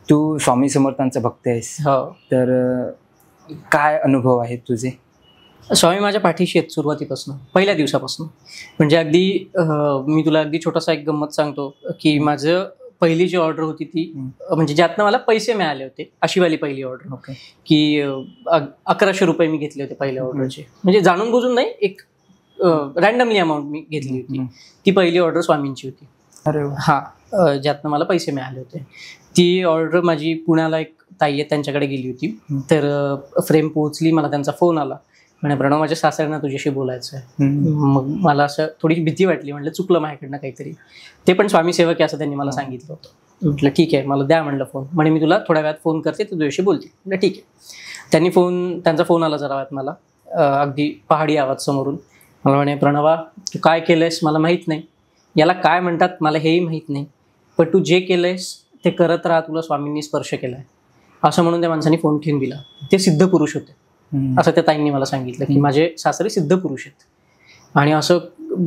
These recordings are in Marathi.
तू स्वामी समर्थांचा भक्त आहेस, हो. तर काय अनुभव आहेत तुझे? स्वामी माझ्या पाठीशी आहेत सुरुवातीपासून, पहिल्या दिवसापासून. म्हणजे अगदी मी तुला अगदी छोटासा एक गंमत सांगतो की माझं पहिली जी ऑर्डर होती ती म्हणजे ज्यातनं मला पैसे मिळाले होते, अशी वाली पहिली ऑर्डर की 1100 रुपये मी घेतले होते पहिल्या ऑर्डरचे. म्हणजे जाणून बुजून नाही, एक रॅन्डमली अमाऊंट मी घेतली होती. ती पहिली ऑर्डर स्वामींची होती. अरे हा, ज्यातनं मला पैसे मिळाले होते. ती ऑर्डर माझी पुण्याला एक ताई आहे त्यांच्याकडे गेली होती. तर फ्रेम पोहोचली, मला त्यांचा फोन आला, म्हणे प्रणव माझ्या सासऱ्यांना तुझ्याशी बोलायचं आहे. मग मला असं थोडी भीती वाटली, म्हटलं चुकलं माझ्याकडनं काहीतरी. ते पण स्वामी सेवक आहे असं त्यांनी मला सांगितलं होतं. म्हटलं ठीक आहे, मला द्या म्हणलं फोन. म्हणे मी तुला थोड्या वेळात फोन करते, तू तुझ्याशी बोलते. म्हटलं ठीक आहे. त्यांचा फोन आला जरा वेळात मला, अगदी पहाडी आवाज समोरून. मला म्हणे प्रणवा तू काय केलंयस मला माहीत नाही, याला काय म्हणतात मला हेही माहीत नाही, पण तू जे केलंयस ते करत राहा, तुला स्वामींनी स्पर्श केलाय, असं म्हणून त्या माणसाने फोन ठेवून दिला. ते सिद्ध पुरुष होते असं त्या ताईंनी मला सांगितलं की माझे सासरे सिद्ध पुरुष आहेत. आणि असं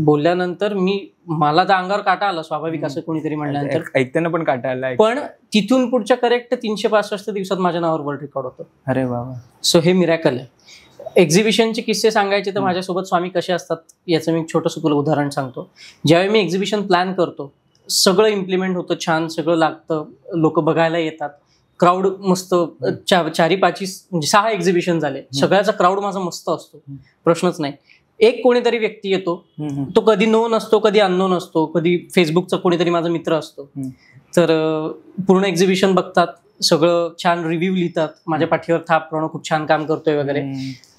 बोलल्यानंतर मला तर अंगावर काटा आला स्वाभाविक, असं कोणीतरी म्हणल्यानंतर. ऐकताना पण काटा आला. पण तिथून पुढच्या करेक्ट 365 दिवसात माझ्या नावावर वर्ल्ड रेकॉर्ड होतं. अरे बाबा. सो हे मिरॅकल आहे. एक्झिबिशनचे किस्से सांगायचे तर माझ्यासोबत स्वामी कसे असतात याचं मी एक छोटंसं तुला उदाहरण सांगतो. ज्यावेळी मी एक्झिबिशन प्लॅन करतो, सगळं इम्प्लिमेंट होतं, छान सगळं लागतं, लोक बघायला येतात, क्राऊड मस्त, 4-5 म्हणजे 6 एक्झिबिशन झाले, सगळ्याचा क्राऊड माझा मस्त असतो, प्रश्नच नाही. एक कोणीतरी व्यक्ती येतो, तो कधी नोन असतो, कधी अननोन असतो, कधी फेसबुकचा कोणीतरी माझा मित्र असतो. तर पूर्ण एक्झिबिशन बघतात, सगळं छान रिव्ह्यू लिहितात, माझ्या पाठीवर थाप, प्रणव खूप छान काम करतोय वगैरे.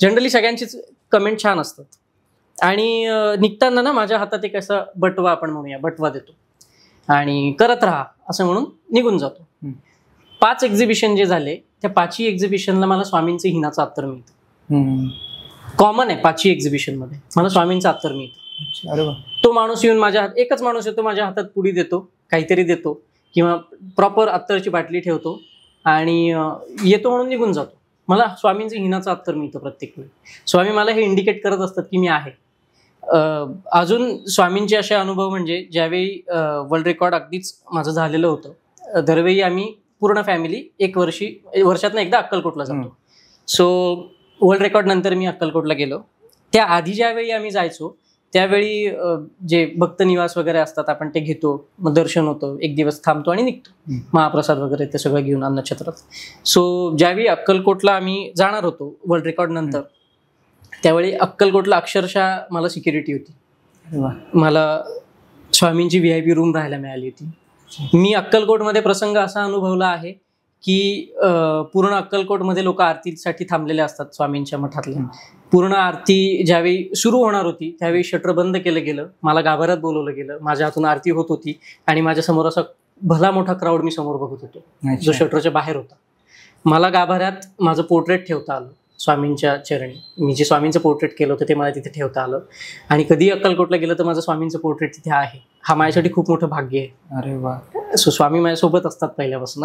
जनरली सगळ्यांचीच कमेंट छान असतात. आणि निघताना ना माझ्या हातात एक असा बटवा, आपण म्हणूया बटवा देतो आणि करत राहा असं म्हणून निघून जातो. 5 एक्झिबिशन जे झाले त्या 5ही एक्झिबिशनला मला स्वामींचं हिनाचं अत्तर मिळतं. कॉमन आहे 5ही एक्झिबिशन मध्ये मला स्वामींचं अत्तर मिळतं. तो माणूस येऊन एकच माणूस येतो, माझ्या हातात पुडी देतो, काहीतरी देतो किंवा प्रॉपर अत्तरची बाटली ठेवतो आणि येतो म्हणून निघून जातो. मला स्वामींचं हिनाचं अत्तर मिळतं प्रत्येक वेळी. स्वामी मला हे इंडिकेट करत असतात की मी आहे. अजून स्वामींचे असे अनुभव म्हणजे ज्यावेळी वर्ल्ड रेकॉर्ड अगदीच माझं झालेलं होतं, दरवेळी आम्ही पूर्ण फॅमिली वर्षातनं एकदा अक्कलकोटला जातो. सो वर्ल्ड रेकॉर्ड नंतर मी अक्कलकोटला गेलो. त्या आधी ज्यावेळी आम्ही जायचो त्यावेळी जे भक्त निवास वगैरे असतात आपण ते घेतो, मग दर्शन होतं, एक दिवस थांबतो आणि निघतो, महाप्रसाद वगैरे ते सगळं घेऊन अन्नछत्रात. सो ज्यावेळी अक्कलकोटला आम्ही जाणार होतो वर्ल्ड रेकॉर्ड नंतर, त्यावेळी अक्कलकोटला अक्षरशः मला सिक्युरिटी होती. मला स्वामींची VIP रूम राहायला मिळाली होती. मी अक्कलकोटमध्ये प्रसंग असा अनुभवला आहे की पूर्ण अक्कलकोटमध्ये लोक आरतीसाठी थांबलेले असतात स्वामींच्या मठातल्या. पूर्ण आरती ज्यावेळी सुरू होणार होती त्यावेळी शटर बंद केलं गेलं, मला गाभाऱ्यात बोलवलं गेलं, माझ्या हातून आरती होत होती आणि माझ्या समोर असा भला मोठा क्राऊड मी समोर बघत होतो जो शटरच्या बाहेर होता. मला गाभाऱ्यात माझं पोर्ट्रेट ठेवता आलं स्वामींच्या चरणी. मी जे स्वामींचं पोर्ट्रेट केलं होतं ते मला तिथे ठेवता आलं आणि कधी अक्कलकोटला गेलं तर माझं स्वामींचं पोर्ट्रेट तिथे आहे. हा माझ्यासाठी खूप मोठं भाग्य आहे. अरे वा. सो स्वामी माझ्यासोबत असतात पहिल्यापासून.